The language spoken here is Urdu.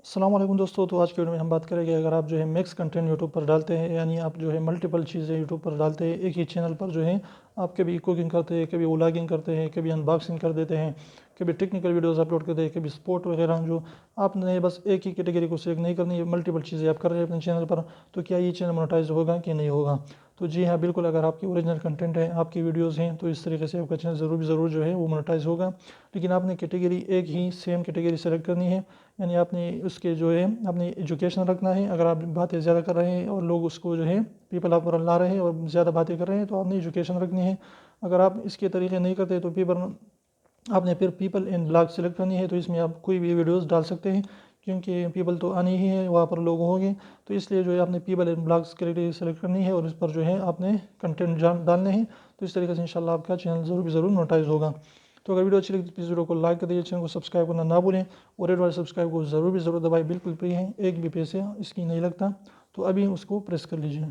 السلام علیکم دوستو، تو آج کی ویڈیو میں ہم بات کریں گے اگر آپ جو ہے مکس کنٹینٹ یوٹیوب پر ڈالتے ہیں، یعنی آپ جو ہے ملٹیپل چیزیں یوٹیوب پر ڈالتے ہیں ایک ہی چینل پر، جو ہے آپ کبھی کوکنگ کرتے ہیں، کبھی ولاگنگ کرتے ہیں، کبھی انباکسنگ کر دیتے ہیں، کبھی ٹیکنیکل ویڈیوز اپلوڈ کرتے ہیں، کبھی سپورٹ وغیرہ، جو آپ نے بس ایک ہی کیٹیگری کو سلیکٹ نہیں کرنی ہے، ملٹیپل چیزیں آپ کر رہے ہیں اپنے چینل پر، تو کیا یہ چینل مونیٹائز ہوگا کہ نہیں ہوگا؟ تو جی ہاں بالکل، اگر آپ کی اوریجنل کنٹینٹ ہے، آپ کی ویڈیوز ہیں، تو اس طریقے سے آپ کا چینل ضرور جو ہے وہ مونیٹائز ہوگا. لیکن آپ نے کیٹیگری ایک ہی سیم کیٹیگری سلیکٹ کرنی ہے، یعنی آپ نے اس کے جو ہے اپنی ایجوکیشن رکھنا ہے. اگر آپ باتیں زیادہ کر رہے ہیں اور لوگ اس کو جو ہے پیپل آپ پر لا رہے ہیں اور زیادہ باتیں کر رہے ہیں، تو آپ نے ایجوکیشن رکھنی ہے. اگر آپ اس کے طریقے نہیں کرتے تو آپ نے پھر پیپل ان بلاگ سلیکٹ کرنی ہے. تو اس میں آپ کوئی بھی ویڈیوز ڈال سکتے ہیں، کیونکہ پیپل تو آنی ہی ہے، وہاں پر لوگ ہوں گے. تو اس لیے جو ہے آپ نے people in blogs category select کرنی ہے اور اس پر جو ہے آپ نے کنٹینٹ ڈالنے ہیں. تو اس طریقے سے انشاءاللہ آپ کا چینل ضرور مونیٹائز ہوگا. تو اگر ویڈیو اچھی لگی تو پلیز ویڈیو کو لائک کر دیجیے، چینل کو سبسکرائب کرنا نہ بھولیں، اور ریڈ والے سبسکرائب کو ضرور دبائیں. بالکل فری ہے، ایک بھی پیسے اس کی نہیں لگتا، تو ابھی اس کو پریس کر لیجیے.